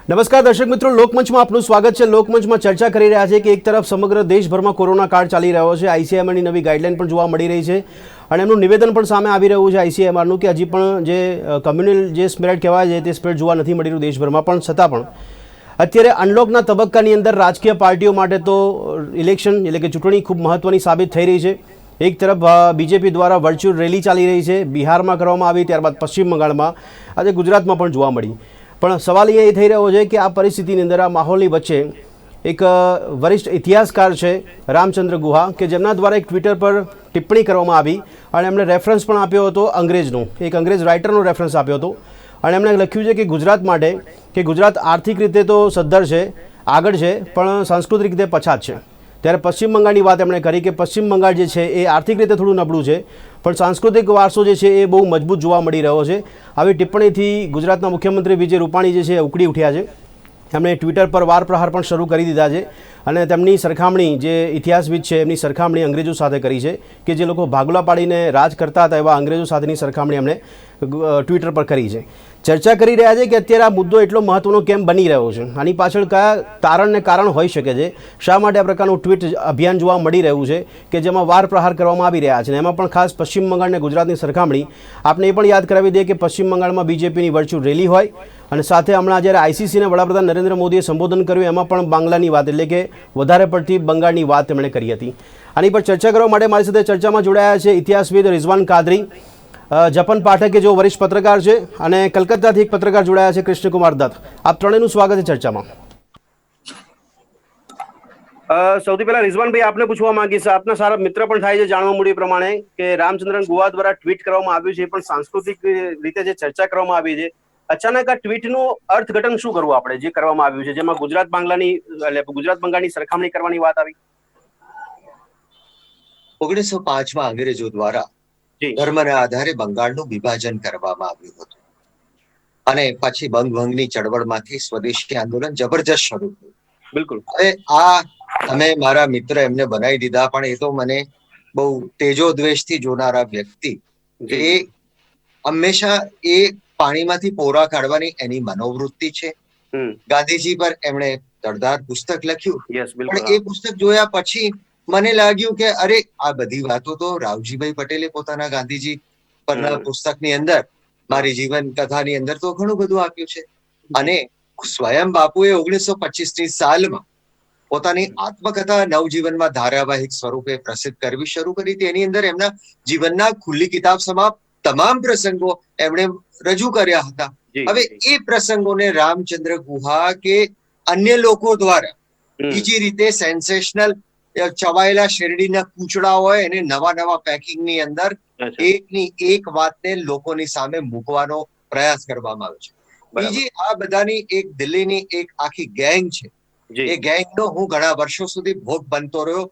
નમસ્કાર દર્શક મિત્રો, લોકમંચમાં આપનું સ્વાગત છે। લોકમંચમાં ચર્ચા કરી રહ્યા છે કે એક તરફ સમગ્ર દેશભરમાં કોરોના કાળ ચાલી રહ્યો છે, આઈસીએમઆરની નવી ગાઈડલાઈન પણ જોવા મળી રહી છે અને એમનું નિવેદન પણ સામે આવી રહ્યું છે આઈસીએમઆરનું કે હજી પણ જે કમ્યુનલ જે સ્પિરિટ કહેવાય છે તે સ્પિરિટ જોવા નથી મળી રહ્યું દેશભરમાં। પણ છતાં પણ અત્યારે અનલોકના તબક્કાની અંદર રાજકીય પાર્ટીઓ માટે તો ઇલેક્શન એટલે કે ચૂંટણી ખૂબ મહત્વની સાબિત થઈ રહી છે। એક તરફ બીજેપી દ્વારા વર્ચ્યુઅલ રેલી ચાલી રહી છે, બિહારમાં કરવામાં આવી, ત્યારબાદ પશ્ચિમ બંગાળમાં, આજે ગુજરાતમાં પણ જોવા મળી। પણ સવાલ એ થઈ રહ્યો છે કે આ પરિસ્થિતિની અંદર, આ માહોલની વચ્ચે એક વરિષ્ઠ ઇતિહાસકાર છે રામચંદ્ર ગુહા, કે જેમના દ્વારા એક ટ્વિટર પર ટિપ્પણી કરવામાં આવી અને એમણે રેફરન્સ પણ આપ્યો હતો અંગ્રેજનો, એક અંગ્રેજ રાઇટરનો રેફરન્સ આપ્યો હતો અને એમણે લખ્યું છે કે ગુજરાત માટે કે ગુજરાત આર્થિક રીતે તો સદ્ધર છે, આગળ છે, પણ સાંસ્કૃતિક રીતે પછાત છે। ત્યારે પશ્ચિમ બંગાળની વાત એમણે કરી કે પશ્ચિમ બંગાળ જે છે એ આર્થિક રીતે થોડું નબળું છે, પણ સાંસ્કૃતિક વારસો જે છે એ બહુ મજબૂત જોવા મળી રહ્યો છે। આવી ટિપ્પણીથી ગુજરાતના મુખ્યમંત્રી વિજય રૂપાણી જે છે એ ઉકળી ઉઠ્યા છે। એમણે ટ્વિટર પર વાર પ્રહાર પણ શરૂ કરી દીધા છે અને તેમની સરખામણી, જે ઇતિહાસવિદ છે એમની સરખામણી અંગ્રેજો સાથે કરી છે કે જે લોકો ભાગલા પાડીને રાજ કરતા હતા એવા અંગ્રેજો સાથેની સરખામણી એમણે ટ્વિટર પર કરી છે। ચર્ચા કરી રહ્યા છે કે અત્યારે આ મુદ્દો એટલો મહત્વનો કેમ બની રહ્યો છે, આની પાછળ કયા તારણને કારણ હોઈ શકે છે, શા માટે આ પ્રકારનું ટ્વીટ અભિયાન જોવા મળી રહ્યું છે કે જેમાં વાર પ્રહાર કરવામાં આવી રહ્યા છે। એમાં પણ ખાસ પશ્ચિમ બંગાળ અને ગુજરાતની સરખામણી આપણે એ પણ યાદ કરાવી દઈએ કે પશ્ચિમ બંગાળમાં બીજેપીની વર્ચ્યુઅલ રેલી હોય અને સાથે હમણાં જ્યારે આઈસીસીને વડાપ્રધાન નરેન્દ્ર મોદીએ સંબોધન કર્યું એમાં પણ બાંગ્લાની વાત એટલે કે વધારે પડતી બંગાળની વાત તેમણે કરી હતી। આની પર ચર્ચા કરવા માટે મારી સાથે ચર્ચામાં જોડાયા છે ઇતિહાસવિદ રિઝવાન કાદરી, જપન પાઠક કે જેઓ વરિષ્ઠ પત્રકાર છે, અને કલકત્તાથી એક પત્રકાર જોડાયા છે કૃષ્ણકુમાર દત્ત। આપ ત્રણેયનું સ્વાગત છે ચર્ચામાં। સૌથી પહેલા રિઝવાનભાઈ આપને પૂછવા માંગીશ, આપના સારા મિત્ર પણ થાય છે જાણવા મળ્યું પ્રમાણે કે રામચંદ્રન ગુહા દ્વારા ટ્વીટ કરવામાં આવ્યું છે, પણ સાંસ્કૃતિક રીતે જે ચર્ચા કરવામાં આવી છે, અચાનક આ ટ્વીટનું અર્થઘટન શું કરવું આપણે જે કરવામાં આવ્યું છે, જેમાં ગુજરાત બંગાળની સરખામણી કરવાની વાત આવી? 1905માં અંગ્રેજો દ્વારા ધર્મના આધારે બંગાળનું વિભાજન કરવામાં આવ્યું હતું અને પછી બંગભંગની ચળવળમાંથી સ્વદેશી આંદોલન જબરજસ્ત શરૂ થયું। બિલકુલ। હવે આ તમે મારા મિત્ર એમને બનાવી દીધા, પણ એ તો મને બહુ તેજો દ્વેષથી જોનારા વ્યક્તિ, એ હંમેશા એ પાણીમાંથી પોરા કાઢવાની એની મનોવૃત્તિ છે। ગાંધીજી પર એમણે દળદાર પુસ્તક લખ્યું, પણ એ પુસ્તક જોયા પછી મને લાગ્યું કે અરે આ બધી વાતો તો રાવજીભાઈ પટેલે પોતાના ગાંધીજી પરના પુસ્તકની અંદર, મારી જીવન કથાની અંદર તો ઘણું બધું આપ્યું છે। અને સ્વયં બાપુએ 1925ની સાલમાં પોતાની આત્મકથા નવજીવનમાં ધારાવાહિક સ્વરૂપે પ્રસિદ્ધ કરવી શરૂ કરી હતી। એની અંદર એમના જીવનના ખુલ્લી કિતાબ સમા તમામ પ્રસંગો એમણે રજૂ કર્યા હતા। હવે એ પ્રસંગોને રામચંદ્ર ગુહા કે અન્ય લોકો દ્વારા બીજી રીતે સેન્સેશનલ, ચવાયેલા શેરડીના કૂચડા હોય એને નવા નવા પેકિંગની અંદર એકની એક વાતને લોકોની સામે મૂકવાનો પ્રયાસ કરવામાં આવે છે। બીજી આ બધાની એક દિલ્હીની એક આખી ગેંગ છે, એ ગેંગનો હું ઘણા વર્ષો સુધી ભોગ બનતો રહ્યો।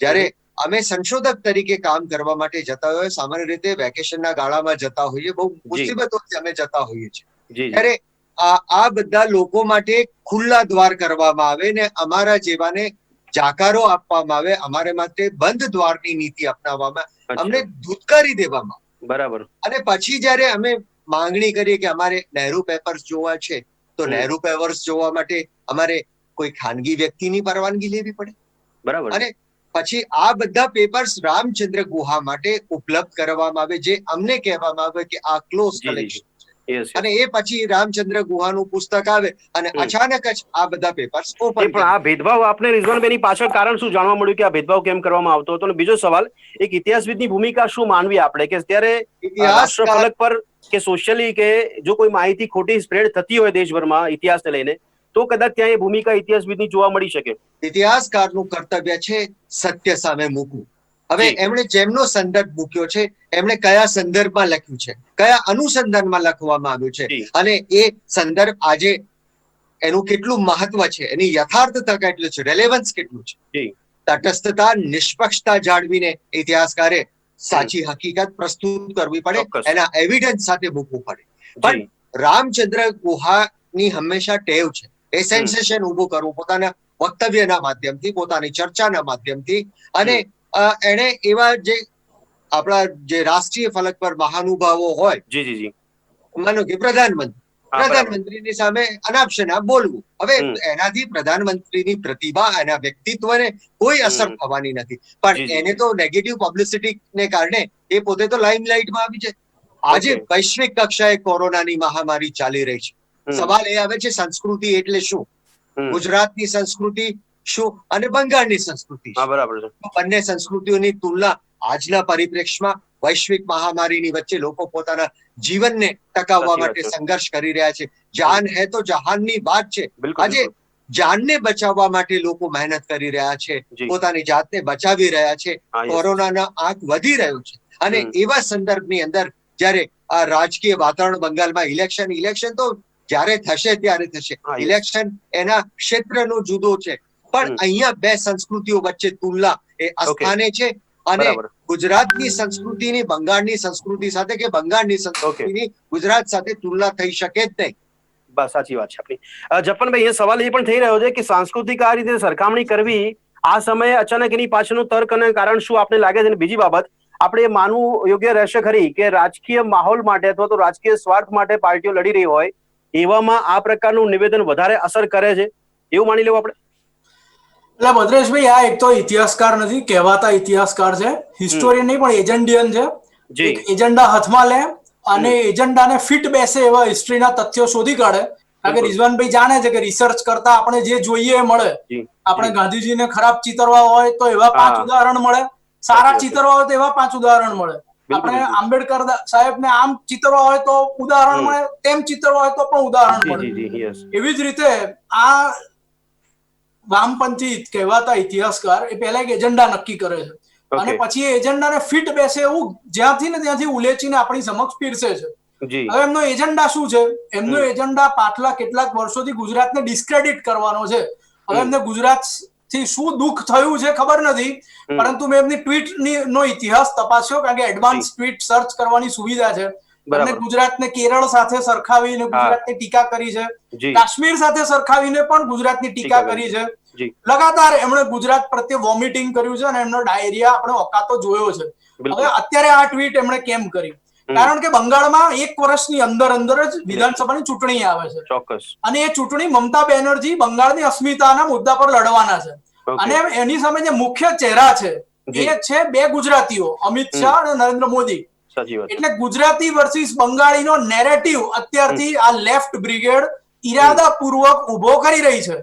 જ્યારે અમે સંશોધક તરીકે કામ કરવા માટે જતા હોય, સામાન્ય રીતે વેકેશનના ગાળામાં જતા હોઈએ, બહુ મુસીબતોથી અમે જતા હોઈએ છીએ, ત્યારે આ બધા લોકો માટે ખુલ્લા દ્વાર કરવામાં આવે ને અમારા જેવાને જાકારો આપવામાં આવે, અમારે માટે બંધ દ્વારની નીતિ અપનાવવામાં, અમને ધૂતકારી દેવામાં। બરાબર। અને પછી જ્યારે અમે માંગણી કરીએ કે અમારે નહેરુ પેપર્સ જોવા છે, તો નહેરુ પેપર્સ જોવા માટે અમારે કોઈ ખાનગી વ્યક્તિની પરવાનગી લેવી પડે। બરાબર। અને પછી આ બધા પેપર્સ રામચંદ્ર ગુહા માટે ઉપલબ્ધ કરવામાં આવે, જે અમને કહેવામાં આવે કે આ ક્લોઝ કલેક્શન, અને એ પછી રામચંદ્ર ગુહાનું પુસ્તક આવે અને અચાનક જ આ બધા પેપર્સ ઓપન। પણ આ ભેદભાવ આપને રિઝવાનભાઈની પાછળ કારણ શું જાણવા મળ્યું કે આ ભેદભાવ કેમ કરવામાં આવતો હતો? અને બીજો સવાલ, એક ઇતિહાસવિદની ભૂમિકા શું માનવી આપણે કે ત્યારે રાષ્ટ્ર ફલક પર કે સોશિયલી કે જો કોઈ માહિતી ખોટી સ્પ્રેડ થતી હોય દેશભરમાં ઇતિહાસને લઈને, તો કદાચ ત્યાં એ ભૂમિકા ઇતિહાસવિદની જોવા મળી શકે। ઇતિહાસકારનું કર્તવ્ય છે સત્ય સામે મૂકવું। હવે એમણે જેમનો સંદર્ભ મૂક્યો છે, એમણે કયા સંદર્ભમાં લખ્યું છે, કયા અનુસંધાનમાં લખવામાં આવ્યું છે, અને એ સંદર્ભ આજે એનું કેટલું મહત્વ છે, એની યથાર્થતા કેટલું છે, રેલેવન્સ કેટલું છે, તટસ્થતા, નિષ્પક્ષતા જાળવીને ઇતિહાસકારે સાચી હકીકત પ્રસ્તુત કરવી પડે, એના એવિડન્સ સાથે મૂકવું પડે। પણ રામચંદ્ર ગુહાની હંમેશા ટેવ છે એ સેન્સેશન ઉભું કરવું, પોતાના વક્તવ્યના માધ્યમથી, પોતાની ચર્ચાના માધ્યમથી, અને એને એવા જે આપણા જે રાષ્ટ્રીય ફલક પર મહાનુભાવો હોય, માનો કે પ્રધાનમંત્રી, પ્રધાનમંત્રીની સામે અનાપ શનાપ બોલવું. હવે હમ. એનાથી પ્રધાનમંત્રીની પ્રતિભા, એના વ્યક્તિત્વને કોઈ અસર હમ. થવાની નથી, જી, પણ જી. એને તો નેગેટિવ પબ્લિસિટી ને કારણે એ પોતે તો લાઇમલાઇટમાં આવી છે. આજે ઓકે. વૈશ્વિક કક્ષાએ કોરોનાની મહામારી ચાલી રહી છે. હમ. સવાલ એ આવે છે, સંસ્કૃતિ એટલે શું? હમ. ગુજરાતની સંસ્કૃતિ શું અને બંગાળની સંસ્કૃતિ હા, શું? બરાબર છે. તો બંને સંસ્કૃતિઓની તુલના આજના પરિપ્રેક્ષ્યમાં વૈશ્વિક મહામારીની વચ્ચે લોકો પોતાના જીવનને ટકાવવા સાચી વાત માટે છે. સંઘર્ષ કરી રહ્યા છે. જાન હે તો જહાનની વાત છે. બિલકુલ, આજે બિલકુલ. જાનને બચાવવા માટે લોકો મહેનત કરી રહ્યા છે, જી. પોતાની જાતને બચાવી રહ્યા છે. હા, યસ. કોરોનાનો આંક વધી રહ્યો છે અને હમ. એવા સંદર્ભની અંદર જ્યારે આ રાજકીય વાતાવરણ બંગાળમાં ઇલેક્શન તો જ્યારે થશે ત્યારે થશે. હા, યસ. ઇલેક્શન એના ક્ષેત્રનો જુદો છે, પણ હમ. અહીંયા બે સંસ્કૃતિઓ વચ્ચે તુલના એ ઓકે. અસ્થાને છે. અને બરાબર. ગુજરાતની સંસ્કૃતિની બંગાળની સંસ્કૃતિ સાથે કે બંગાળની ઓકે. સંસ્કૃતિની ગુજરાત સાથે તુલના થઈ શકે જ નહીં. બસ સાચી વાત છે આપણી. જપનભાઈ, એ સવાલ એ પણ થઈ રહ્યો છે કે સાંસ્કૃતિક આ રીતે સરખામણી કરવી આ સમયે અચાનક એની પાછળનું તર્ક અને કારણ શું આપને લાગે છે? અને બીજી બાબત, આપણે એ માનવું યોગ્ય રહેશે ખરી કે રાજકીય માહોલ માટે અથવા તો રાજકીય સ્વાર્થ માટે પાર્ટીઓ લડી રહી હોય એવામાં આ પ્રકારનું નિવેદન વધારે અસર કરે છે, એવું માની લેવું આપણે? એટલે ભદ્રેશભાઈ, આ એક તો ઇતિહાસકાર નથી, કહેવાતા ઇતિહાસકાર છે, હિસ્ટોરિયન નહીં પણ એજન્ડિયન છે. જી. એક એજન્ડા હાથમાં લે અને એજન્ડાને ફિટ બેસે એવા હિસ્ટ્રીના તથ્યો શોધી કાઢે. કારણ કે બિલકુલ. રિઝવાનભાઈ જાણે છે કે રિસર્ચ કરતા આપણે જે જોઈએ એ મળે. જી. આપણે જી. ગાંધીજીને ખરાબ ચિતરવા હોય તો એવા 5 હા. ઉદાહરણ મળે, સાચી સારા વાત છે. ચિતરવા હોય તો એવા 5 ઉદાહરણ મળે. બિલકુલ, આપણે બિલકુલ. આંબેડકર સાહેબને આમ ચિતરવા હોય તો ઉદાહરણ મળે, તેમ ચિતરવા હોય તો પણ ઉદાહરણ જી, મળે. જી, જી, યસ. એવી જ રીતે આ વામપંથી કહેવાતા ઇતિહાસકાર એ પહેલા એક એજન્ડા નક્કી કરે છે અને ઓકે. પછી એ એજન્ડાને ફિટ બેસે એવું જ્યાંથી ને ત્યાંથી ઉલેચીને આપણી સમક્ષ પીરસે છે. જી. હવે એમનો એજન્ડા શું છે? એમનો એજન્ડા પાછલા કેટલાક વર્ષોથી ગુજરાતને ડિસ્ક્રેડિટ કરવાનો છે. હવે એમને ગુજરાત થી શું દુઃખ થયું છે ખબર નથી, પરંતુ મેં એમની ટ્વીટ નો ઇતિહાસ તપાસ્યો, કારણ કે એડવાન્સ ટ્વીટ સર્ચ કરવાની સુવિધા છે. એમને ગુજરાતને કેરળ સાથે સરખાવીને ગુજરાતની ટીકા કરી છે, કાશ્મીર સાથે સરખાવીને પણ ગુજરાતની ટીકા કરી છે. લગાતાર એમણે ગુજરાત પ્રત્યે વોમિટિંગ કર્યું છે અને એમનો ડાયરિયા આપણે ઓકાતો જોયો છે. હવે અત્યારે આ ટ્વીટ એમણે કેમ કરી? કારણ કે બંગાળમાં 1 વર્ષની અંદર જ વિધાનસભાની ચૂંટણી આવે છે. ચોક્કસ. અને એ ચૂંટણી મમતા બેનર્જી બંગાળની અસ્મિતાના મુદ્દા પર લડવાના છે. અને એની સામે જે મુખ્ય ચહેરા છે એ છે 2 ગુજરાતીઓ, અમિત શાહ અને નરેન્દ્ર મોદી. એટલે ગુજરાતી વર્સિસ બંગાળીનો નેરેટિવ અત્યારથી આ લેફ્ટ બ્રિગેડ ઇરાદાપૂર્વક ઉભો કરી રહી છે.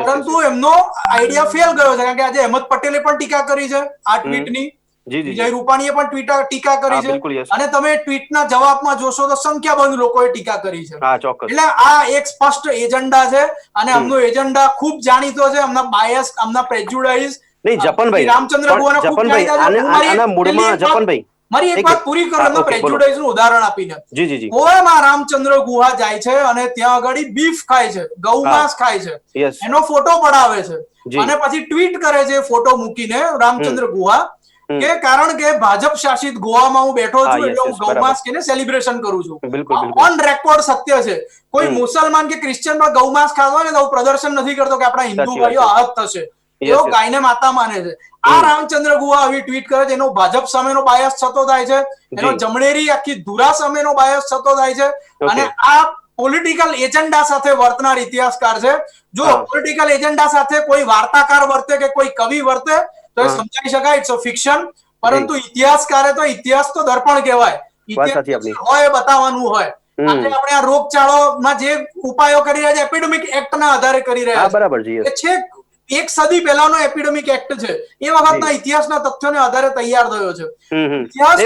પરંતુ એમનો આઈડિયા ફેલ ગયો છે, કારણ કે આજે અહેમદ પટેલે પણ ટીકા કરી છે આ ટ્વીટની, વિજય રૂપાણીએ પણ ટીકા કરી છે, અને તમે ટ્વીટના જવાબમાં જોશો તો સંખ્યાબંધ લોકોએ ટીકા કરી છે. એટલે આ એક સ્પષ્ટ એજન્ડા છે અને આમનો એજન્ડા ખૂબ જાણીતો છે. આમના બાયસ, આમના પ્રેજ્યુડાઇઝ રામચંદ્ર ગુહાના ખૂબ જાણીતા છે. મારી એક વાત પૂરી કરો એમના પ્રેજ્યુડાઇઝ નું ઉદાહરણ આપીને. ગોવામાં રામચંદ્ર ગુહા જાય છે અને ત્યાં આગળ બીફ ખાય છે, ગૌ માંસ ખાય છે, એનો ફોટો પડાવે છે અને પછી ટ્વીટ કરે છે ફોટો મૂકીને રામચંદ્ર ગુહા કે કારણ કે ભાજપ શાસિત ગોવામાં હું બેઠો છું એટલે હું ગૌ માંસ ખાઈને સેલિબ્રેશન કરું છું. ઓન રેકોર્ડ સત્ય છે. કોઈ મુસલમાન કે ક્રિશ્ચિયન પણ ગૌ માંસ ખાતો હોય ને તો પ્રદર્શન નથી કરતો કે આપણા હિન્દુ ભાઈઓ આહત થશે, એવો ગાયને માતા માને છે. આ રામચંદ્ર ગુહા આવી ટ્વીટ કરે છે, એનો ભાજપ સામેનો બાયસ થતો થાય છે, એનો જમણેરી આખી ધુરા સામેનો બાયસ થતો થાય છે. અને આ પોલિટિકલ એજન્ડા સાથે વર્તનાર ઇતિહાસકાર છે. જો પોલિટિકલ એજન્ડા સાથે કોઈ વાર્તાકાર વર્તે કે કોઈ કવિ વર્તે તો એ સમજાઈ શકાય, ઇટ્સ અ ફિક્શન. પરંતુ ઇતિહાસકારે તો ઇતિહાસ તો દર્પણ કહેવાય, ઇતિહાસ હોય બતાવવાનું હોય. આજે આપણે આ રોગચાળોમાં જે ઉપાયો કરી રહ્યા છે એપિડેમિક એક્ટના આધારે કરી રહ્યા છે. એક સદી પહેલાનો એપિડેમિક એક્ટ છે, એ વખતના ઇતિહાસના તથ્યોને આધારે તૈયાર થયો છે.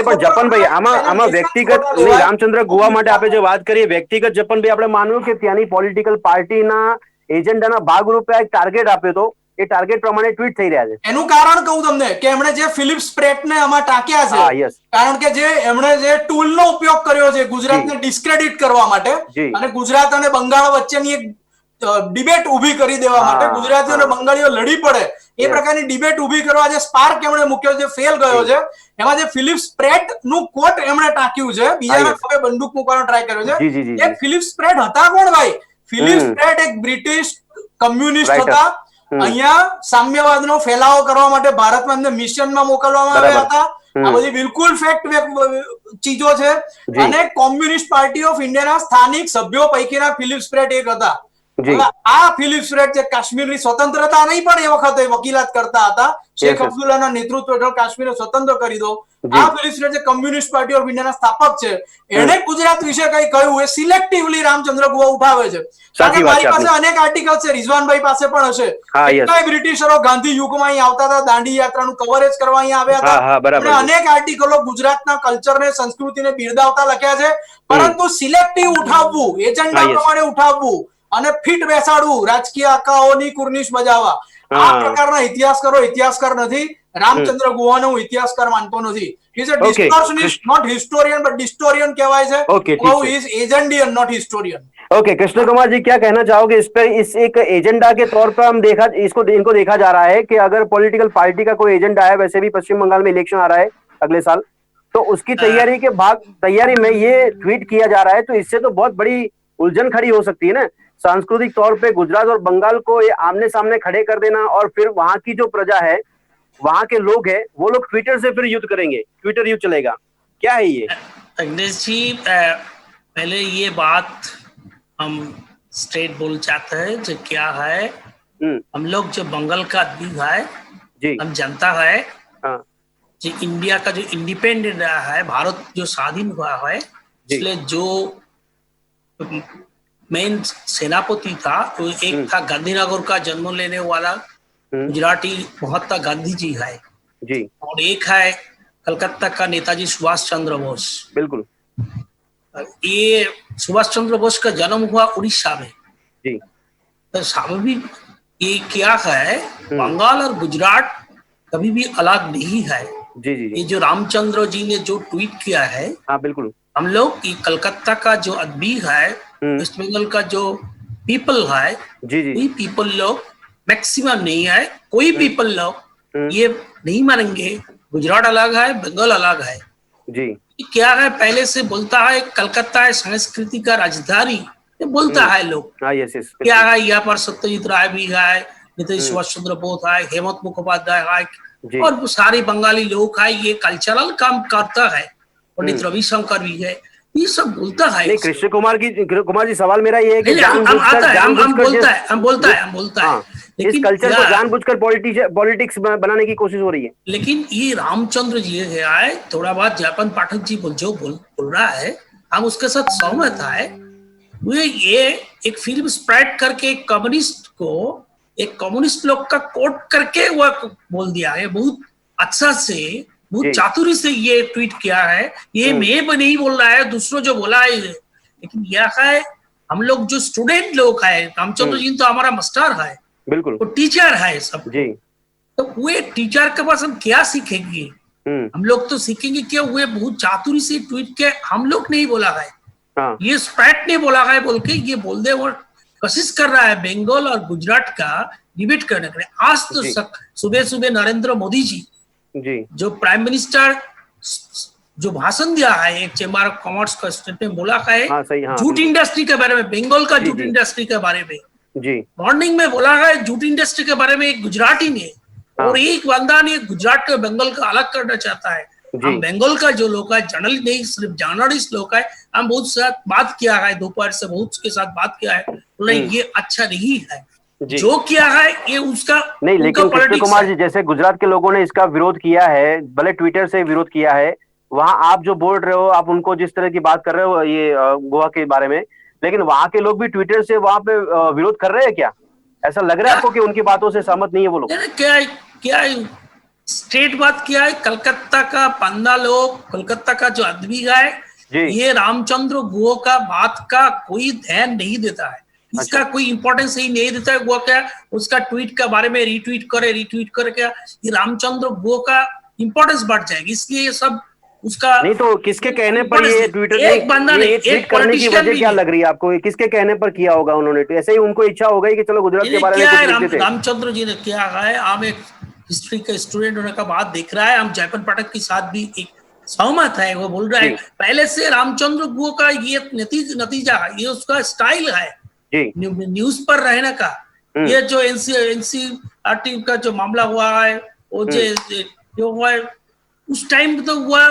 પણ જપનભાઈ, આમાં વ્યક્તિગત રામચંદ્ર ગુહા માટે આપણે જે વાત કરીએ, વ્યક્તિગત જપનભાઈ આપણે માનવું કે ત્યાંની પોલિટિકલ પાર્ટીના એજન્ડાના ભાગરૂપે એક ટાર્ગેટ આપ્યો હતો, એ ટાર્ગેટ પ્રમાણે ટ્વીટ થઈ રહ્યા છે. એનું કારણ કહું તમને કે એમણે જે ફિલિપ સ્પ્રેટને આમાં ટાંક્યા છે, કારણ કે જે એમણે જે ટૂલનો ઉપયોગ કર્યો છે ગુજરાતને ડિસ્ક્રેડિટ કરવા માટે અને ગુજરાત અને બંગાળ વચ્ચેની એક ડિબેટ ઉભી કરી દેવા માટે, ગુજરાતીઓ અને બંગાળીઓ લડી પડે એ પ્રકારની ડિબેટ ઉભી કરવા જે સ્પાર્ક એમણે મૂક્યો છે, ફેલ ગયો છે. એમાં જે ફિલિપ સ્પ્રેટ નું કોટ એમણે ટાંક્યું છે, બીજાના ખભે બંદૂક મૂકવાનો ટ્રાય કર્યો છે. એ ફિલિપ સ્પ્રેટ હતા કોણ ભાઈ? ફિલિપ સ્પ્રેટ એક બ્રિટિશ કમ્યુનિસ્ટ હતા. અહીંયા સામ્યવાદનો ફેલાવો કરવા માટે ભારતમાં એમને મિશનમાં મોકલવામાં આવ્યા હતા આ બધી બિલકુલ ફેક્ટ ચીજો છે. અને કોમ્યુનિસ્ટ પાર્ટી ઓફ ઇન્ડિયાના સ્થાનિક સભ્યો પૈકીના ફિલિપ સ્પ્રેટ એક હતા. હવે આ ફિલિપ સ્પ્રેટ જે કાશ્મીરની સ્વતંત્રતા નહીં પણ એ વખતે વકીલાત કરતા હતા. શેખ અબ્દુલ્લાના નેતૃત્વ હેઠળ કાશ્મીરને સ્વતંત્ર કરી દો. આ ફિલિપ સ્પ્રેટ જે કમ્યુનિસ્ટ પાર્ટી ઓફ ઇન્ડિયાના સ્થાપક છે, એણે ગુજરાત વિશે કઈ કહ્યું એ સિલેક્ટિવલી રામચંદ્ર ગુહા ઉઠાવે છે. કારણ કે મારી પાસે અનેક આર્ટિકલ છે, રિઝવાનભાઈ પાસે પણ હશે. કેટલાય બ્રિટિશરો ગાંધી યુગમાં અહીં આવતા હતા, દાંડી યાત્રાનું કવરેજ કરવા અહીં આવ્યા હતા. અને અનેક આર્ટિકલો ગુજરાતના કલ્ચરને, સંસ્કૃતિને બિરદાવતા લખ્યા છે. પરંતુ સિલેક્ટિવ ઉઠાવવું, એજન્ડા પ્રમાણે ઉઠાવવું અને ફિટ બેસાડવું, રાજકીય આકાઓની કુર્નિશ બજાવવા, આ પ્રકારના ઇતિહાસકારો ઇતિહાસકાર નથી. રામચંદ્ર ગુહાને હું ઇતિહાસકાર માનતો નથી. He is a discursionist, not historian, but historian કહેવાય છે. He is agendian, not historian. Okay Krishna Kumar ji, क्या कहना चाहोगे इस पे? इस एक एजेंडा के तौर पर हम इनको देखा जा रहा है कि अगर पॉलिटिकल पार्टी का कोई एजेंडा है, वैसे भी पश्चिम बंगाल में इलेक्शन आ रहा है अगले साल, तो उसकी तैयारी में ये ट्वीट किया जा रहा है, तो इससे तो बहुत बड़ी उलझन खड़ी हो सकती है ना। सांस्कृतिक तौर पे गुजरात और बंगाल को ये आमने सामने खड़े कर देना, और फिर वहां की जो प्रजा है, वहां के लोग हैं, वो लोग ट्विटर से फिर युद्ध करेंगे, ट्विटर युद्ध चलेगा, क्या है ये? अग्नेश जी, पहले ये बात हम स्ट्रेट बोल चाहते हैं जो क्या है। हम लोग जो बंगाल का आदमी है जी, हम जनता है, जो इंडिया का जो इंडिपेंडेंट रहा है, भारत जो स्वाधीन हुआ है, इसलिए जो मेन सेनापति था वो एक था गांधीनगर का जन्म लेने वाला गुजराती महात्मा गांधी जी है जी, और एक है कलकत्ता का नेताजी सुभाष चंद्र बोस। बिल्कुल। ये सुभाष चंद्र बोस का जन्म हुआ उड़ीसा में जी। तो स्वाभाविक ये क्या है, बंगाल और गुजरात कभी भी अलग नहीं है जी जी। ये जो रामचंद्र जी ने जो ट्वीट किया है, हाँ बिल्कुल, हम लोग ये कलकत्ता का जो आदमी है, वेस्ट बंगाल का जो पीपल है जी जी, वही पीपल लोग मैक्सिमम नहीं है, कोई पीपल लोग ये नहीं मानेंगे गुजरात अलग है, बंगाल अलग है जी। क्या है, पहले से बोलता है कलकत्ता है संस्कृति का राजधानी, ये बोलता है लोग। क्या है, यहाँ पर सत्यजीत राय भी है, नेताजी सुभाष चंद्र बोस है, हेमंत मुखोपाध्याय है, और सारे बंगाली लोग है, ये कल्चरल काम करता है, पंडित रविशंकर भी है, ये सब बोलता है। नहीं, कृष्ण कुमार जी सवाल मेरा ये है कि हम बोलता है इस कल्चर को जानबूझकर पॉलिटिक्स बनाने की कोशिश हो रही है। लेकिन ये रामचंद्र जी है, थोड़ा बहुत जयपन पाठक जी जो बोल रहा है, हम उसके साथ सहमत है। ये एक फिल्म स्प्रेड करके एक कम्युनिस्ट लोग का कोट करके वो बोल दिया है, बहुत अच्छा से, बहुत चातुरी से ये ट्वीट किया है। ये मैं नहीं बोल रहा है, दूसरों जो बोला है, लेकिन यह है हम लोग जो स्टूडेंट लोग है, रामचंद्र जी तो हमारा मास्टर है, बिल्कुल, वो टीचर है सब जी। तो वे टीचर के पास हम क्या सीखेंगे? हम लोग तो सीखेंगे कि वे बहुत चातुरी से ट्वीट के, हम लोग नहीं बोला है, ये स्प्रेड ने बोला है बोल के ये बोल दे, और कोशिश कर रहा है बंगाल और गुजरात का डिबेट करने के लिए। आज तो सुबह सुबह नरेंद्र मोदी जी जो प्राइम मिनिस्टर जो भाषण दिया है, एक चेंबर ऑफ कॉमर्स का स्टेटमेंट बोला है जूट इंडस्ट्री के बारे में, बंगाल का जूट इंडस्ट्री के बारे में जी, मॉर्निंग में बोला है जूट इंडस्ट्री के बारे में एक गुजराती ने, और एक बंदा ने गुजरात का बंगाल का अलग करना चाहता है। हम बंगाल का जो लोग है, जर्नलिस्ट नहीं सिर्फ जर्नलिस्ट लोग है, हम बहुत साथ बात किया है, दोपहर से बहुत के साथ बात किया है, बोले ये अच्छा नहीं है जो किया है, ये उसका नहीं। लेकिन कृष्ण कुमार जी, जैसे गुजरात के लोगों ने इसका विरोध किया है, भले ट्विटर से विरोध किया है, वहां आप जो बोल रहे हो, आप उनको जिस तरह की बात कर रहे हो ये गोवा के बारे में, लेकिन वहां के लोग भी ट्विटर से वहां पे विरोध कर रहे हैं क्या? ऐसा लग रहा है आपको कि उनकी बातों से सहमत नहीं है वो लोग? क्या स्टेट बात किया है, कलकत्ता का पंडा लोग, कलकत्ता का जो आदमी है, ये रामचंद्र गुहा का बात का कोई ध्यान नहीं देता है, इसका कोई इंपॉर्टेंस ही नहीं देता है। वो क्या उसका ट्वीट के बारे में रीट्वीट करे क्या, ये रामचंद्र गुहा का इंपॉर्टेंस बढ़ जाएगी, इसलिए ये सब उसका नहीं। तो किसके कहने पर ये ट्विटर एक बंदा नहीं, एक करने की वजह क्या लग रही है आपको? किसके कहने पर किया होगा उन्होंने? तो ऐसे ही उनको इच्छा हो गई कि चलो गुजरात के बारे में कुछ रामचंद्र जी ने किया है। हम एक हिस्ट्री का स्टूडेंट होने का बात देख रहा है, हम जयपन पाठक के साथ भी एक सहमत है। वो बोल रहा है पहले से रामचंद्र गुहा का ये नतीजा है, ये उसका स्टाइल है न्यूज पर रहने का। ये जो एनसीईआरटी का जो मामला हुआ है, वो जो हुआ है, उस टाइम तो हुआ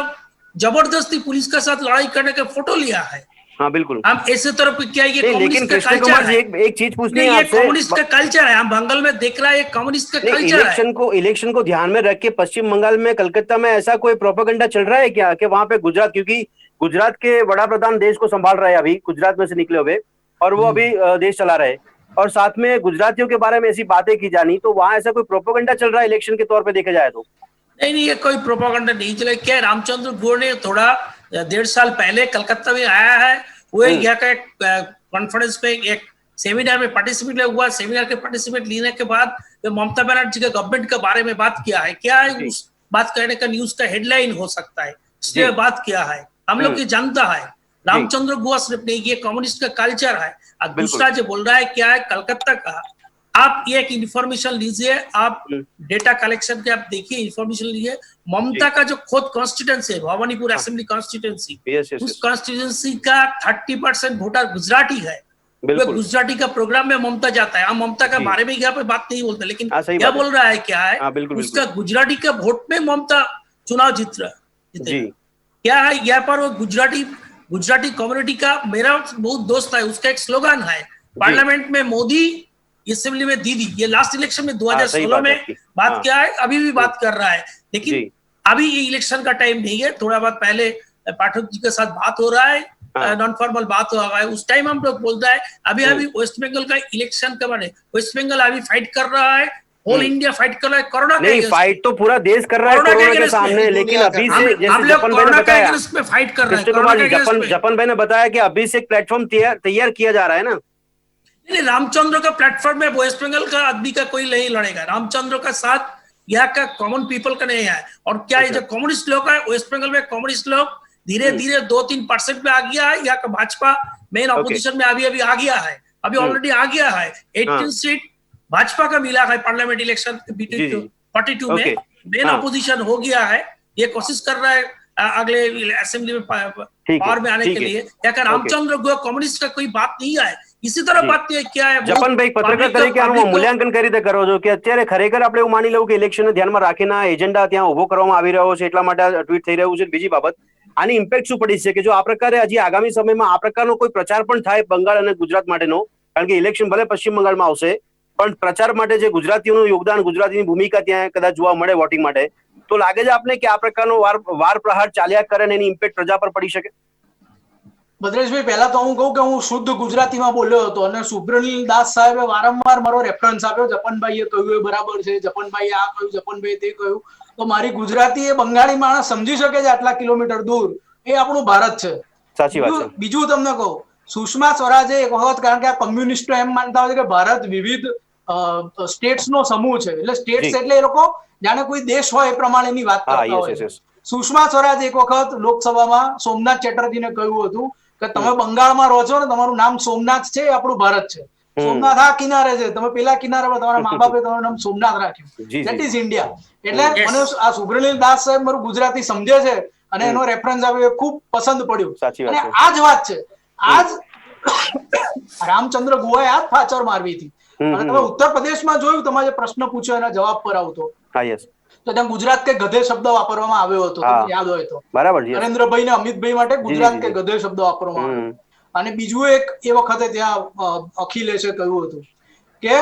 जबरदस्ती पुलिस के साथ लड़ाई करने का फोटो लिया है। हाँ बिल्कुल। हम ऐसे तरफ क्या ये लेकिन कम्युनिस्ट का कृष्ण कल्चर कुमार जी है? एक चीज पूछनी है ये आपसे। कम्युनिस्ट का कल्चर है, हम बंगाल में देख रहा है, ये कम्युनिस्ट का कल्चर है। इलेक्शन को ध्यान में रख के पश्चिम बंगाल में, कलकत्ता में ऐसा कोई प्रोपेगेंडा चल रहा है क्या कि वहां पे गुजरात, क्योंकि गुजरात के वड़ा प्रधान देश को संभाल रहे हैं अभी, गुजरात में से निकले हुए, और वो अभी देश चला रहे हैं, और साथ में गुजरातियों के बारे में ऐसी बातें की जानी, तो वहां ऐसा कोई प्रोपेगेंडा चल रहा है इलेक्शन के तौर पे देखा जाए तो? नहीं, ये कोई प्रोपेगेंडा नहीं चला। क्या रामचंद्र गुह ने थोड़ा 1.5 साल पहले कलकत्ता में आया है, वो यहाँ का एक कॉन्फ्रेंस पे, एक सेमिनार में पार्टिसिपेट हुआ। सेमिनार के पार्टिसिपेट लेने के बाद ममता बनर्जी के गवर्नमेंट के बारे में बात किया है। क्या है उस बात करने का न्यूज का हेडलाइन हो सकता है, इसलिए बात किया है। हम लोग की जनता है, रामचंद्र गुहा सिर्फ नहीं, ये कम्युनिस्ट का कल्चर है। और दूसरा जो बोल रहा है क्या है कलकत्ता का, आप ये एक इंफॉर्मेशन लीजिए, आप डेटा कलेक्शन के आप देखिए, इंफॉर्मेशन लीजिए। ममता का जो खुद कॉन्स्टिट्यूंसी है, भवानीपुर असेंबली कॉन्स्टिट्यूंसी, उस कॉन्स्टिट्यूंसी का 30% वोटर गुजराती है। गुजराती का प्रोग्राम में ममता जाता है। हम ममता के बारे में यहाँ पे बात नहीं बोलते, लेकिन क्या बोल रहा है क्या है, उसका गुजराती का वोट में ममता चुनाव जीत रहा है। क्या है यहाँ पर, वो गुजराती कम्युनिटी का, मेरा बहुत दोस्त है, उसका एक स्लोगन है, पार्लियामेंट में मोदी, असेंबली में दीदी। ये लास्ट इलेक्शन में 2016 में बात किया है, अभी भी बात कर रहा है। लेकिन अभी ये इलेक्शन का टाइम नहीं है। थोड़ा बहुत पहले पाठक जी के साथ बात हो रहा है, नॉन फॉर्मल बात हो रहा है, उस टाइम हम लोग बोलता है अभी वेस्ट बंगाल का इलेक्शन के बारे में, वेस्ट बंगाल अभी फाइट कर रहा है, होल इंडिया फाइट कर रहा है कोरोना के अगेंस्ट। फाइट तो पूरा देश कर रहा है कोरोना के सामने, लेकिन अभी से जैसे जपन भाई ने बताया, में फाइट कर रहे हैं। जपन भाई ने बताया कि अभी से एक प्लेटफॉर्म तैयार किया जा रहा है ना। नहीं, रामचंद्र का प्लेटफॉर्म में वेस्ट बंगाल का आदमी का कोई नहीं लड़ेगा। रामचंद्र का साथ यहाँ का कॉमन पीपल का नहीं है। और क्या ये जो कम्युनिस्ट लोग है वेस्ट बंगाल में, कम्युनिस्ट लोग धीरे धीरे 2-3% में आ गया है। यहाँ का भाजपा मेन ऑपोजिशन में अभी आ गया है, अभी ऑलरेडी आ गया है। 18 सीट भाजपा का मिला है पार्लियामेंट इलेक्शन 42 में, मेन ऑपोजिशन हो गया है। ये कोशिश कर रहा है अगले असेंबली में पावर में आने के लिए। क्या रामचंद्र गुहा कम्युनिस्ट का कोई बात नहीं है, इसी तरह बात क्या है। જપન ભાઈ પત્રકાર તરીકે આનું મૂલ્યાંકન કઈ રીતે કરો છો કે અત્યારે ખરેખર આપણે એવું માની લઉં કે ઇલેક્શન ધ્યાનમાં રાખીને એજન્ડા ત્યાં ઉભો કરવામાં આવી રહ્યો છે, એટલા માટે આ ટ્વીટ થઈ રહ્યું છે? બીજી બાબત, આની ઇમ્પેક્ટ શું પડી છે કે જો આ પ્રકારે હજી આગામી સમયમાં આ પ્રકારનો કોઈ પ્રચાર પણ થાય બંગાળ અને ગુજરાત માટેનો, કારણ કે ઇલેક્શન ભલે પશ્ચિમ બંગાળમાં આવશે, પણ પ્રચાર માટે જે ગુજરાતીઓનું યોગદાન, ગુજરાતીની ભૂમિકા ત્યાં કદાચ જોવા મળે વોટિંગ માટે, તો લાગે છે આપને કે આ પ્રકારનો વાર પ્રહાર ચાલ્યા કરે અને એની ઇમ્પેક્ટ પ્રજા પર પડી શકે? ભદ્રેશભાઈ, પહેલા તો હું કહું કે હું શુદ્ધ ગુજરાતીમાં બોલ્યો હતો અને સુબ્રનીલ દાસ સાહેબે વારંવાર મારો રેફરન્સ આપ્યો, જપનભાઈએ કહ્યું એ બરાબર છે, જપનભાઈએ આ કહ્યું, જપનભાઈએ તે કહ્યું। તો મારી ગુજરાતી એ બંગાળી માણસ સમજી શકે છે આટલા કિલોમીટર દૂર, એ આપણું ભારત છે। સાચી વાત છે। બીજું તમને કહું, સુષ્મા સ્વરાજે એક વખત, કારણ કે આ કમ્યુનિસ્ટો એમ માનતા હોય છે કે ભારત વિવિધ સ્ટેટ્સ નો સમૂહ છે, એટલે સ્ટેટ્સ એટલે એ લોકો જાણે કોઈ દેશ હોય એ પ્રમાણેની વાત કરતા હોય। સુષ્મા સ્વરાજ એક વખત લોકસભામાં સોમનાથ ચેટર્જીને કહ્યું હતું કે તમે બંગાળમાં રહો છો ને, તમારું નામ સોમનાથ છે, આપણું ભારત છે। સોમનાથ આ કિનારે છે, તમે પેલા કિનારે પર, તમારા મા બાપે તમારું નામ સોમનાથ રાખ્યું, ધેટ ઇઝ ઇન્ડિયા। એટલે મને આ સુબ્રનીલ દાસ સાહેબ મારું ગુજરાતી સમજે છે અને એનો રેફરન્સ આપ્યો, ખૂબ પસંદ પડ્યું। અને આ જ વાત છે, આજ રામચંદ્ર ગુહાએ આ જ ફાચર મારવી હતી। અને તમે ઉત્તર પ્રદેશમાં જોયું, તમે જે પ્રશ્ન પૂછ્યો એના જવાબ પર આવતો, તો ત્યાં ગુજરાત કે ગધે શબ્દ વાપરવામાં આવ્યો હતો, તમને યાદ હોય તો। બરાબર, નરેન્દ્રભાઈ ને અમિતભાઈ માટે ગુજરાત કે ગધે શબ્દ વાપરવામાં આવ્યો। અને બીજું એક એ વખતે ત્યાં અખિલેશે કહ્યું હતું કે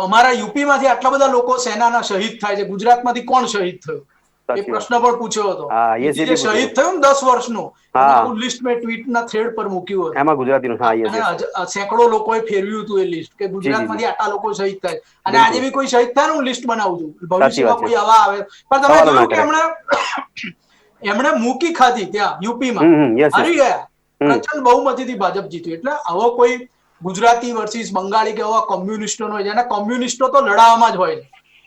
અમારા યુપી માંથી આટલા બધા લોકો સેનાના શહીદ થાય છે, ગુજરાતમાંથી કોણ શહીદ થયું, એ પ્રશ્ન પણ પૂછ્યો હતો। જે શહીદ થયું ને 10 વર્ષનું, લિસ્ટ મેં ટ્વીટ ના થ્રેડ પર મૂક્યું હતું, એમાં ગુજરાતીનું સેંકડો લોકોએ ફેરવ્યું હતું એ લિસ્ટ કે ગુજરાતમાંથી આટલા લોકો શહીદ થાય, અને આજે બી કોઈ શહીદ થાય ને હું લિસ્ટ બનાવું છું, ભવિષ્યમાં કોઈ આવા આવે। પણ તમે જોયું કે એમણે મૂકી ખાધી ત્યાં યુપીમાં, હારી ગયા, પ્રચંડ બહુમતીથી ભાજપ જીત્યું। એટલે આવો કોઈ ગુજરાતી વર્સિસ બંગાળી કે આવા કોમ્યુનિસ્ટો નો, જેના કોમ્યુનિસ્ટો તો લડાવવામાં જ હોય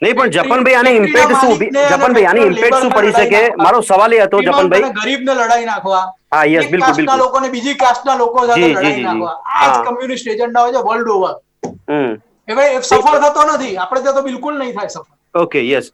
નહીં, પણ જપનભાઈ આની ઇમ્પેક્ટ શું, જપનભાઈ આની ઇમ્પેક્ટ શું પડી શકે? મારો સવાલ એ હતો જપનભાઈ, ગરીબને લડાઈ નાખવા, હા યસ, બિલકુલ બિલકુલ, લોકોને બીજી કાસ્ટના લોકો સાથે લડાઈ નાખવા, આ જ કમ્યુનિસ્ટ એજન્ડા હોય છે વર્લ્ડ ઓવર। હવે સફળ થતો નથી, આપણે ત્યાં તો બિલકુલ નહીં થાય સફળ। Okay, yes.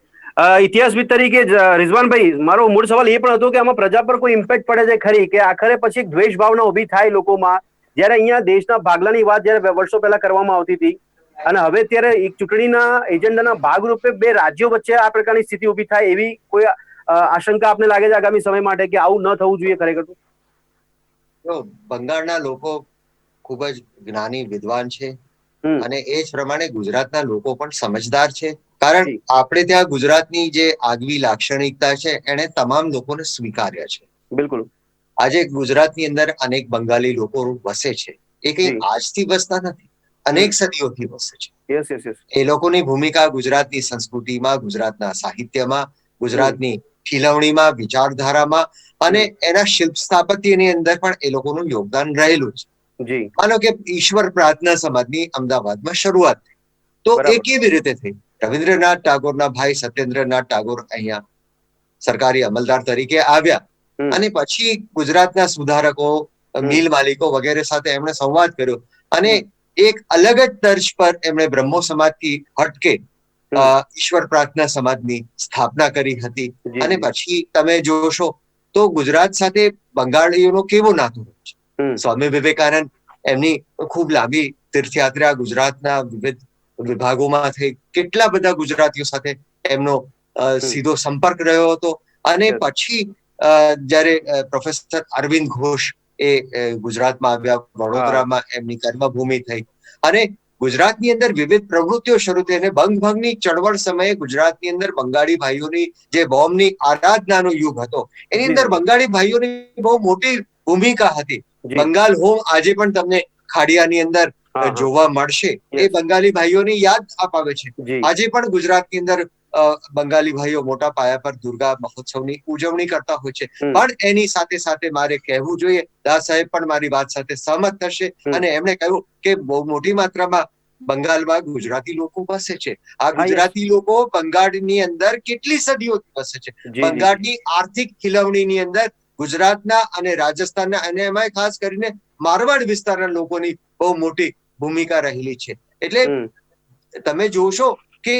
ઇતિહાસવિદ તરીકે રિઝવાનભાઈ, મારો મૂળ સવાલ એ પણ હતો કે આમાં પ્રજા પર કોઈ ઇમ્પેક્ટ પડે છે ખરી, કે આખરે પછી એક દ્વેષ ભાવના ઉભી થાય લોકોમાં, જયારે અહીંયા દેશના ભાગલાની વાત જયારે વર્ષો પહેલા કરવામાં આવતી હતી, અને હવે ત્યારે એક ચૂંટણીના એજન્ડાના ભાગરૂપે બે રાજ્યો વચ્ચે આ પ્રકારની સ્થિતિ ઉભી થાય, એવી કોઈ આશંકા આપને લાગે છે આગામી સમય માટે કે આવું ન થવું જોઈએ ખરેખર? તો બંગાળના લોકો ખૂબ જ જ્ઞાની વિદ્વાન છે અને એ જ પ્રમાણે ગુજરાતના લોકો પણ સમજદાર છે, કારણ આપણે ત્યાં ગુજરાતની જે આગવી લાક્ષણિકતા છે એને તમામ લોકોને સ્વીકાર્ય છે. બિલકુલ. આજે ગુજરાતની અંદર અનેક બંગાળી લોકો વસે છે. એ કઈ આજથી વસતા નથી, અનેક સદીઓથી વસે છે. એ લોકોની ભૂમિકા ગુજરાતની સંસ્કૃતિમાં, ગુજરાતના સાહિત્યમાં, ગુજરાતની ખીલવણીમાં, વિચારધારામાં અને એના શિલ્પ સ્થાપત્યની અંદર પણ એ લોકોનું યોગદાન રહેલું છે. માનો કે ઈશ્વર પ્રાર્થના સમાજની અમદાવાદમાં શરૂઆત થઈ, તો એ કેવી રીતે થઈ? રવિન્દ્રનાથ ટાગોરના ભાઈ સત્યેન્દ્રનાથ ટાગોર અહીંયા સરકારી અમલદાર તરીકે આવ્યા અને પછી ગુજરાતના સુધારકો, મિલ માલિકો વગેરે સાથે એમણે સંવાદ કર્યો અને એક અલગ જ તર્જ પર એમણે બ્રહ્મો સમાજથી હટકે ઈશ્વર પ્રાર્થના સમાજની સ્થાપના કરી હતી. અને પછી તમે જોશો તો ગુજરાત સાથે બંગાળીઓનો કેવો નાતો છે. સ્વામી વિવેકાનંદ એમની ખૂબ લાંબી તીર્થયાત્રા ગુજરાતના વિવિધ વિભાગોમાં થઈ, કેટલા બધા ગુજરાતીઓ સાથે એમનો સીધો સંપર્ક રહ્યો હતો. અને પછી જયારે પ્રોફેસર અરવિંદ ઘોષ એ ગુજરાતમાં આવ્યા, વડોદરામાં એમની કર્મભૂમિ થઈ અને ગુજરાતની અંદર વિવિધ પ્રવૃત્તિઓ શરૂ થઈ અને બંગભંગની ચળવળ સમયે ગુજરાતની અંદર બંગાળી ભાઈઓની જે બોમ્બની આરાધનાનો યુગ હતો એની અંદર બંગાળી ભાઈઓની બહુ મોટી ભૂમિકા હતી. બંગાળ હોમ આજે પણ તમને ખાડિયાની અંદર જોવા મળશે. એ બંગાળી ભાઈઓની યાદ અપાવે છે. આજે પણ ગુજરાતની અંદર બંગાળી ભાઈઓ મોટા પાયા પર દુર્ગા મહોત્સવની ઉજવણી કરતા હોય છે. પણ એની સાથે સાથે મારે કહેવું જોઈએ, દાસ સાહેબ પણ મારી વાત સાથે સહમત થશે અને એમણે કહ્યું કે બહુ મોટી માત્રામાં બંગાળમાં ગુજરાતી લોકો વસે છે. આ ગુજરાતી લોકો બંગાળની અંદર કેટલી સદીઓથી વસે છે. બંગાળની આર્થિક ખીલવણીની અંદર ગુજરાતના અને રાજસ્થાનના અને એમાં ખાસ કરીને મારવાડ વિસ્તારના લોકોની બહુ મોટી ભૂમિકા રહેલી છે. એટલે તમે જોશો કે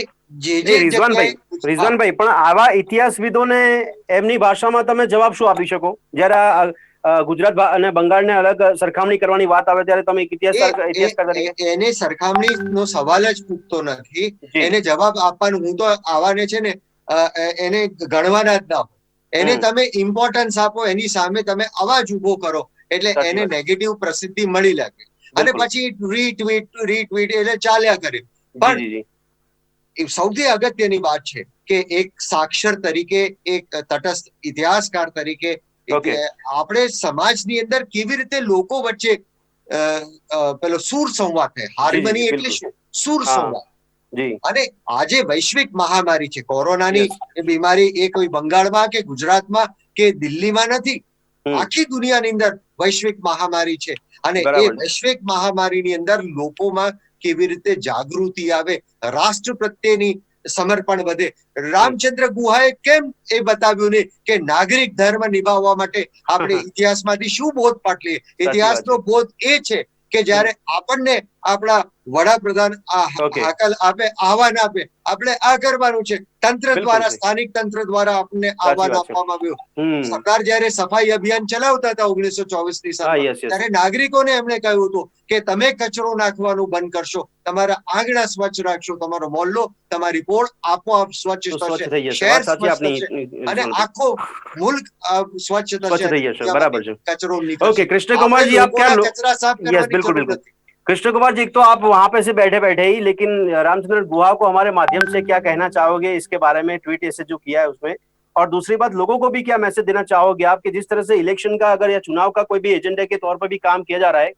રિઝવાનભાઈ, પણ આવા ઇતિહાસવિદોને એમની ભાષામાં તમે જવાબ શું આપી શકો જયારે ગુજરાત અને બંગાળને અલગ સરખામણી કરવાની વાત આવે ત્યારે? તમે ઇતિહાસકાર તરીકે એને સરખામણીનો સવાલ જ પૂછતો નથી. એને જવાબ આપવાનું, હું તો આવાને છે ને એને ગણવાના જ ના હોય. એને તમે ઇમ્પોર્ટન્સ આપો, એની સામે તમે અવાજ ઉભો કરો એટલે એને નેગેટિવ પ્રસિદ્ધિ મળી લાગે અને પછી રીટ્વીટ એટલે ચાલ્યા કરે. પણ સૌથી અગત્યની વાત છે કે એક સાક્ષર તરીકે, એક તટસ્થ ઇતિહાસકાર તરીકે આપણે સમાજની અંદર કેવી રીતે લોકો વચ્ચે પેલો સૂર સંવાદ થાય. હાર્મની એટલે શું? સૂર સંવાદ. અને આજે વૈશ્વિક મહામારી છે કોરોનાની બીમારી, એ કોઈ બંગાળમાં કે ગુજરાતમાં કે દિલ્હીમાં નથી, આખી દુનિયાની અંદર વૈશ્વિક મહામારી છે. અને એ વૈશ્વિક મહામારીની અંદર લોકોમાં કેવી રીતે જાગૃતિ આવે, રાષ્ટ્ર પ્રત્યેની સમર્પણ વધે. રામચંદ્ર ગુહાએ કેમ એ બતાવ્યું ને કે નાગરિક ધર્મ નિભાવવા માટે આપણે ઇતિહાસમાંથી શું બોધ પાટલીએ? ઇતિહાસનો બોધ એ છે કે જયારે આપણને આપણા વડાપ્રધાન હાકલ આપે, આહવાન આપે, આપણે આ કરવાનું છે. તંત્ર દ્વારા, સ્થાનિક તંત્ર દ્વારા આપણને આહવાન આપવામાં આવ્યું. સરકાર જયારે સફાઈ અભિયાન ચલાવતા હતા 1924ની સાલમાં, ત્યારે નાગરિકોને એમણે કહ્યું હતું કે તમે કચરો નાખવાનું બંધ કરશો, તમારા આંગણા સ્વચ્છ રાખશો, તમારો મોહલ્લો, તમારી પોળ આપોઆપ સ્વચ્છ થશે, શહેર સ્વચ્છ થશે અને આખો મુલ્ક સ્વચ્છ થશે. બરાબર છે. કચરો નીકળશે. ओके कृष्ण कुमार जी, आप क्या कचरा साफ करने बिल्कुल बिल्कुल कृष्ण कुमार जी, एक तो आप वहां पे से बैठे बैठे ही, लेकिन रामचंद्र गुहा को हमारे माध्यम से क्या कहना चाहोगे इसके बारे में? ट्वीट ऐसे जो किया है उसमें, और दूसरी बात, लोगों को भी क्या मैसेज देना चाहोगे आप कि जिस तरह से इलेक्शन का अगर या चुनाव का कोई भी एजेंडे के तौर पर भी काम किया जा रहा है,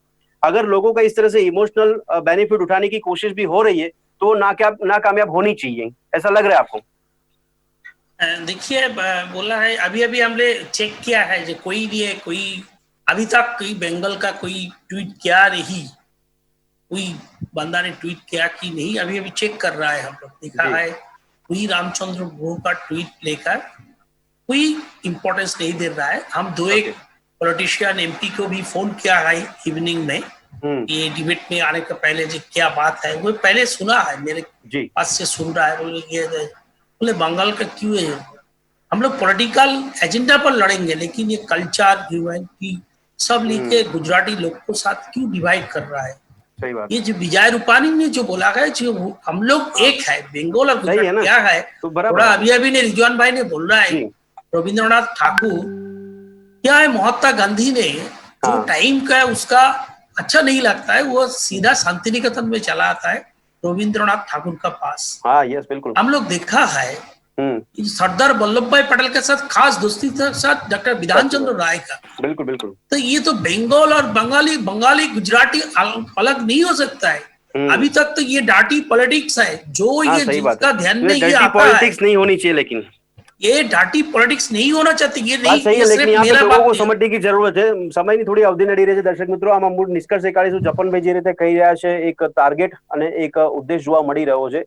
अगर लोगों का इस तरह से इमोशनल बेनिफिट उठाने की कोशिश भी हो रही है तो नाकामयाब होनी चाहिए, ऐसा लग रहा है आपको? देखिए, बोला है अभी अभी हमने चेक किया है जो कोई भी है, कोई अभी तक कोई बंगाल का कोई ट्वीट किया नहीं, कोई बंदा ने ट्वीट किया कि नहीं, अभी अभी चेक कर रहा है। हम लोग देखा है कोई रामचंद्र गुहा का ट्वीट लेकर कोई इम्पोर्टेंस नहीं दे रहा है। हम दो एक पॉलिटिशियन एमपी को भी फोन किया है इवनिंग में, ये डिबेट में आने के पहले जो क्या बात है वो पहले सुना है, मेरे पास से सुन रहा है। बोले बंगाल का क्यों है, हम लोग पॉलिटिकल एजेंडा पर लड़ेंगे लेकिन ये कल्चर, ह्यूमैनिटी सब लेके गुजराती लोग को साथ क्यों डिवाइड कर रहा है? सही बात। ये जो विजय रूपानी ने जो बोला है, जो हम लोग एक है, बंगाल और गुजरात क्या है, तो बराबर थोड़ा अभी अभी ने रिजवान भाई ने बोल रहा है रविंद्रनाथ ठाकुर, क्या है महात्मा गांधी ने जो टाइम का है उसका अच्छा नहीं लगता है, वो सीधा शांति निकेतन में चला आता है रविंद्रनाथ ठाकुर का पास। हाँ, यस, बिल्कुल। हम लोग देखा है सरदार वल्लभ भाई पटेल के साथ खास दोस्ती के साथ डॉक्टर विधान चंद्र राय का। बिल्कुल बिल्कुल। तो ये तो बंगाल और बंगाली गुजराती अलग नहीं हो सकता है। अभी तक तो ये डार्टी पॉलिटिक्स है जो ये जिसका ध्यान में ये आता है। पॉलिटिक्स नहीं होनी चाहिए, लेकिन ये डार्टी पॉलिटिक्स नहीं होना चाहती। ये नहीं, सही है, लेकिन यहाँ पे मेरा लोगों को समझने की जरूरत है। સમયની થોડી અવધિ નડી રહી છે દર્શક મિત્રો। આમાં મૂળ નિષ્કર્ષ એ કાઢીશું જપનભાઈ જે રીતે કહી રહ્યા છે, એક ટાર્ગેટ અને એક ઉદ્દેશ જોવા મળી રહ્યો છે।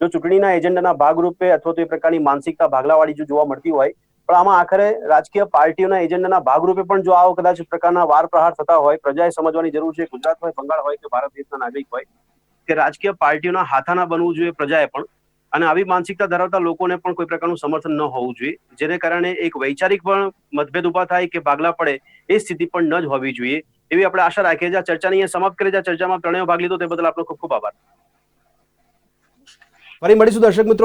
જો ચૂંટણીના એજન્ડાના ભાગરૂપે અથવા તો એ પ્રકારની માનસિકતા ભાગલાવાળી જો જોવા મળતી હોય, પણ આમાં આખરે રાજકીય પાર્ટીઓના એજન્ડાના ભાગરૂપે પણ જો આવો કદાચ પ્રકારના વાર પ્રહાર થતા હોય, પ્રજાએ સમજવાની જરૂર છે, ગુજરાત હોય, બંગાળ હોય કે ભારત દેશના નાગરિક હોય, કે રાજકીય પાર્ટીઓના હાથાના બનવું જોઈએ પ્રજાએ પણ, અને આવી માનસિકતા ધરાવતા લોકોને પણ કોઈ પ્રકારનું સમર્થન ન હોવું જોઈએ, જેને કારણે એક વૈચારિક પણ મતભેદ ઉભા થાય કે ભાગલા પડે એ સ્થિતિ પણ ન જ હોવી જોઈએ એવી આપણે આશા રાખીએ છીએ। આ ચર્ચાને અહીંયા સમાપ્ત કરીએ। ચર્ચામાં ત્રણેય ભાગ લીધો તે બદલ આપનો ખૂબ ખૂબ આભાર। ફરી મળીશું દર્શક મિત્રો।